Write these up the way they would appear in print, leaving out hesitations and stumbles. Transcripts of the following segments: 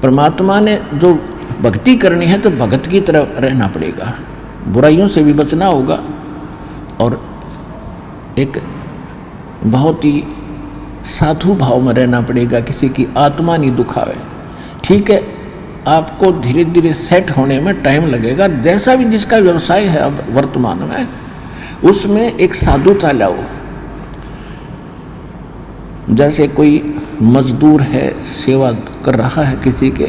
परमात्मा ने जो भक्ति करनी है तो भगत की तरह रहना पड़ेगा, बुराइयों से भी बचना होगा और एक बहुत ही साधु भाव में रहना पड़ेगा, किसी की आत्मा नहीं दुखावे। ठीक है, आपको धीरे धीरे सेट होने में टाइम लगेगा, जैसा भी जिसका व्यवसाय है अब वर्तमान में उसमें एक साधुता लाओ। जैसे कोई मजदूर है, सेवा कर रहा है किसी के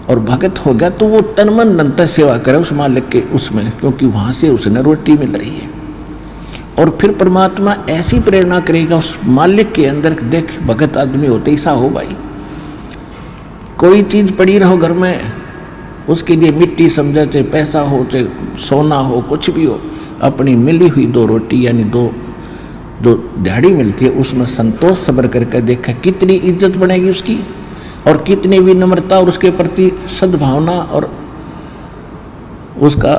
और भगत हो गया तो वो तन मन धन से सेवा करे उस मालिक के उसमें, क्योंकि वहाँ से उसने रोटी मिल रही है। और फिर परमात्मा ऐसी प्रेरणा करेगा उस मालिक के अंदर, देख भगत आदमी होते ऐसा हो भाई, कोई चीज़ पड़ी रहो घर में उसके लिए मिट्टी समझे, चाहे पैसा हो चाहे सोना हो कुछ भी हो, अपनी मिली हुई 2 रोटी यानी 2 जो दिहाड़ी मिलती है उसमें संतोष सब्र करके देखा कितनी इज्जत बनेगी उसकी और कितनी विनम्रता और उसके प्रति सद्भावना और उसका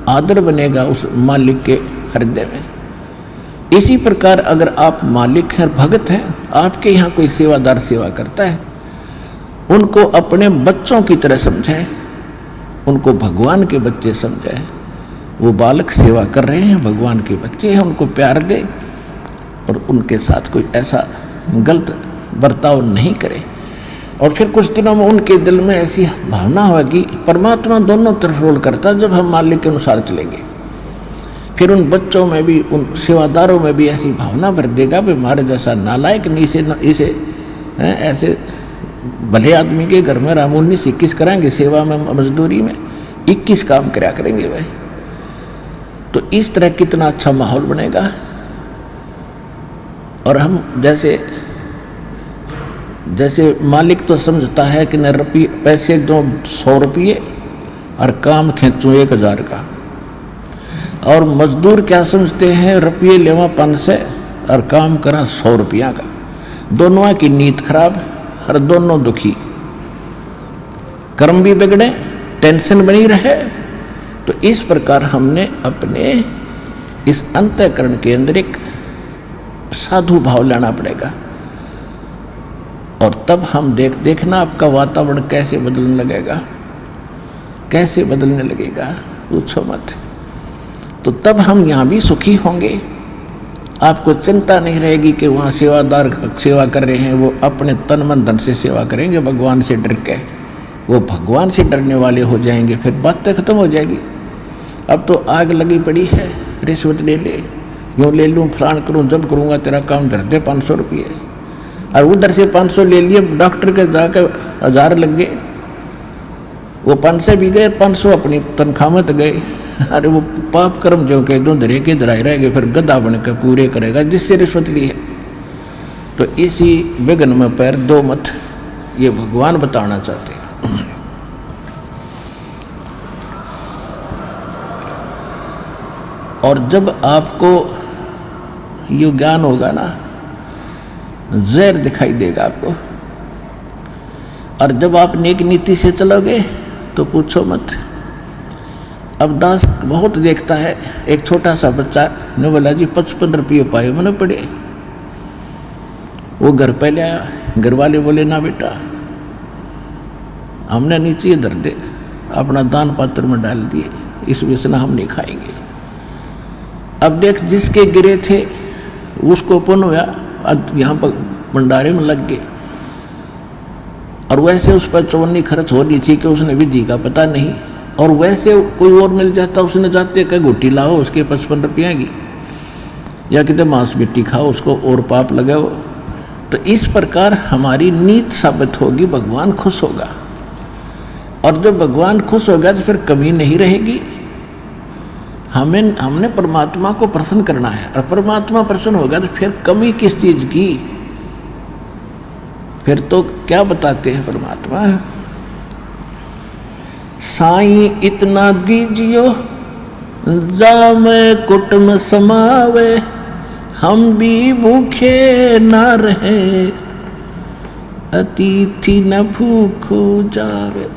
आदर बनेगा उस मालिक के हृदय में। इसी प्रकार अगर आप मालिक हैं, भगत हैं, आपके यहाँ कोई सेवादार सेवा करता है, उनको अपने बच्चों की तरह समझाए, उनको भगवान के बच्चे समझाए। वो बालक सेवा कर रहे हैं, भगवान के बच्चे हैं, उनको प्यार दे और उनके साथ कोई ऐसा गलत बर्ताव नहीं करे। और फिर कुछ दिनों में उनके दिल में ऐसी भावना होगी, परमात्मा दोनों तरफ रोल करता है, जब हम मालिक के अनुसार चलेंगे फिर उन बच्चों में भी, उन सेवादारों में भी ऐसी भावना भर देगा भी हमारे जैसा नालायक नहीं, इसे ऐसे भले आदमी के घर में राम 19-21 कराएंगे सेवा में, मजदूरी में 21 काम कराया करेंगे भाई। तो इस तरह कितना अच्छा माहौल बनेगा। और हम जैसे मालिक तो समझता है कि न रुपये पैसे दो 100 रुपये और काम खींचूँ 1000 का, और मजदूर क्या समझते हैं, रुपये लेवा 500 और काम करा 100 रुपया का। दोनों की नीयत खराब और दोनों दुखी, कर्म भी बिगड़े, टेंशन बनी रहे। तो इस प्रकार हमने अपने इस अंतःकरण के अंदर एक साधु भाव लाना पड़ेगा और तब हम देखना आपका वातावरण कैसे बदलने लगेगा, कैसे बदलने लगेगा, पूछो मत। तो तब हम यहाँ भी सुखी होंगे, आपको चिंता नहीं रहेगी कि वहाँ सेवादार सेवा कर रहे हैं, वो अपने तन मन धन से सेवा करेंगे, भगवान से डर के वो भगवान से डरने वाले हो जाएंगे, फिर बातें खत्म हो जाएगी। अब तो आग लगी पड़ी है, रिश्वत ले ले, यूँ ले लूँ, फलान करूँ, जब करूँगा तेरा काम धर दे 500 रुपये, और उधर से 500 ले लिए, डॉक्टर के जाकर 1000 लग गए, वो 500 भी गए, 500 अपनी तनख्वाह में तो गए। अरे वो पाप कर्म जो कह दो धरे के धराए रहेंगे, फिर गधा बन के पूरे करेगा जिससे रिश्वत ली है। तो इसी विघ्न में पैर दो मत, ये भगवान बताना चाहते हैं। और जब आपको ये ज्ञान होगा ना, जहर दिखाई देगा आपको, और जब आप नेक नीति से चलोगे तो पूछो मत। अब दास बहुत देखता है, एक छोटा सा बच्चा ने बोला जी 55 रुपये पाए मैंने पड़े, वो घर पे ले आया, घर वाले बोले ना बेटा हमने नीचे धर दे, अपना दान पात्र में डाल दिए, इस वजह हम नहीं खाएंगे। अब देख जिसके गिरे थे उसको पुण्य हुआ, यहाँ पर भंडारे में लग गए, और वैसे उस पर चौनी खर्च हो रही थी कि उसने विधि का पता नहीं, और वैसे कोई और मिल जाता उसने जाते कह घुट्टी लाओ उसके 55 रुपये की, या कितने मांस मिट्टी खाओ उसको और पाप लगाओ। तो इस प्रकार हमारी नीत साबित होगी, भगवान खुश होगा, और जब भगवान खुश होगा तो फिर कमी नहीं रहेगी। हमने परमात्मा को प्रसन्न करना है, और परमात्मा प्रसन्न होगा तो फिर कमी किस चीज की, फिर तो क्या बताते हैं परमात्मा, साईं इतना दीजियो जामे कुटुम समावे, हम भी भूखे न रहे अतिथि न भूखो जावे।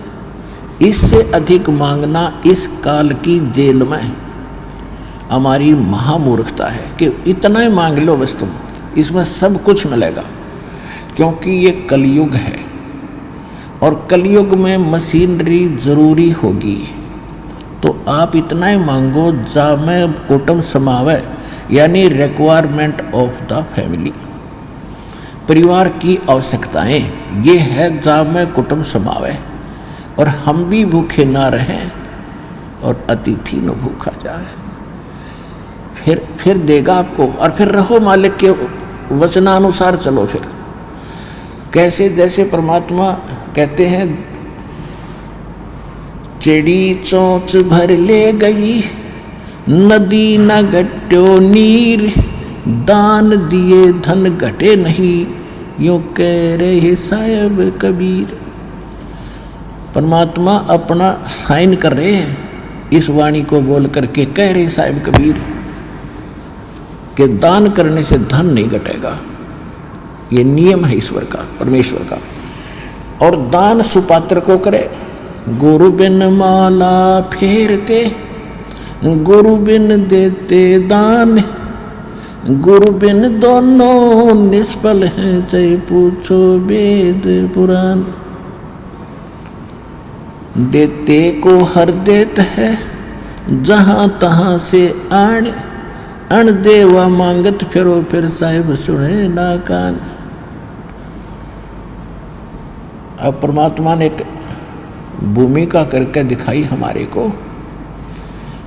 इससे अधिक मांगना इस काल की जेल में हमारी महामूर्खता है कि इतना ही मांग लो बस तुम, इसमें सब कुछ मिलेगा, क्योंकि ये कलयुग है और कलयुग में मशीनरी जरूरी होगी, तो आप इतना ही मांगो जा में कुटुंब समावे, यानी रिक्वायरमेंट ऑफ द फैमिली, परिवार की आवश्यकताएं ये है जा में कुटुंब समावे, और हम भी भूखे ना रहें और अतिथि न भूखा जाए। फिर देगा आपको, और फिर रहो मालिक के वचनानुसार चलो। फिर कैसे, जैसे परमात्मा कहते हैं, चिड़ी चोंच भर ले गई, नदी न घट्यो नीर, दान दिए धन घटे नहीं, यूं कह रहे साहिब कबीर। परमात्मा अपना साइन कर रहे हैं इस वाणी को बोल करके, कह रहे साहिब कबीर कि दान करने से धन नहीं घटेगा, ये नियम है ईश्वर का, परमेश्वर का। और दान सुपात्र को करे, गुरु बिन माला फेरते, गुरु बिन देते दान, गुरु बिन दोनों निष्फल हैं, चाहे पूछो वेद पुराण। देते को हर देत है, जहां तहां से आण, अण देवा मांगत फिरो, फिर साहिब सुने ना कान। अब परमात्मा ने एक भूमिका करके दिखाई हमारे को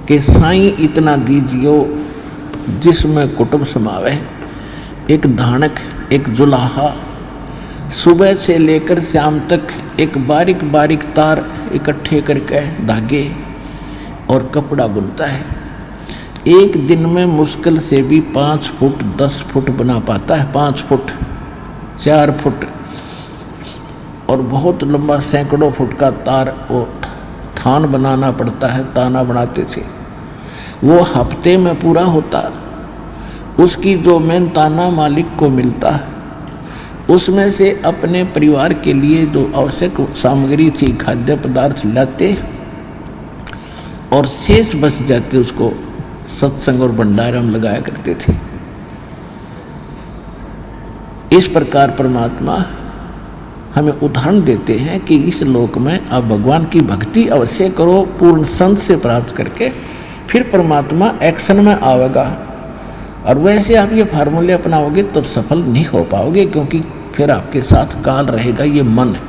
कि साईं इतना दीजियो जिसमें कुटुंब समावे। एक धानक, एक जुलाहा, सुबह से लेकर शाम तक एक बारीक बारीक तार इकट्ठे करके धागे और कपड़ा बुनता है। एक दिन में मुश्किल से भी 5 फुट 10 फुट बना पाता है, 5 फुट 4 फुट, और बहुत लंबा सैकड़ों फुट का तार वो थान बनाना पड़ता है, ताना बनाते थे। वो हफ्ते में पूरा होता। उसकी जो मेहनताना मालिक को मिलता, उसमें से अपने परिवार के लिए जो आवश्यक सामग्री थी, खाद्य पदार्थ लाते, और शेष बच जाते उसको सत्संग और भंडारा में लगाया करते थे। इस प्रकार परमात्मा हमें उदाहरण देते हैं कि इस लोक में आप भगवान की भक्ति अवश्य करो, पूर्ण संत से प्राप्त करके, फिर परमात्मा एक्शन में आवेगा। और वैसे आप ये फार्मूले अपनाओगे तो सफल नहीं हो पाओगे, क्योंकि फिर आपके साथ काल रहेगा, ये मन है,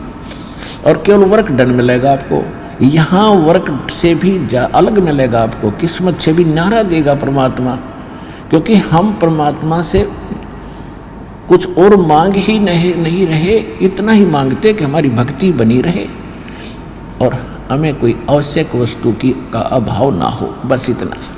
और केवल वर्क डन मिलेगा आपको। यहाँ वर्क से भी अलग मिलेगा आपको, किस्मत से भी न्यारा देगा परमात्मा, क्योंकि हम परमात्मा से कुछ और मांग ही नहीं रहे, इतना ही मांगते कि हमारी भक्ति बनी रहे और हमें कोई आवश्यक वस्तु का अभाव ना हो, बस इतना सा।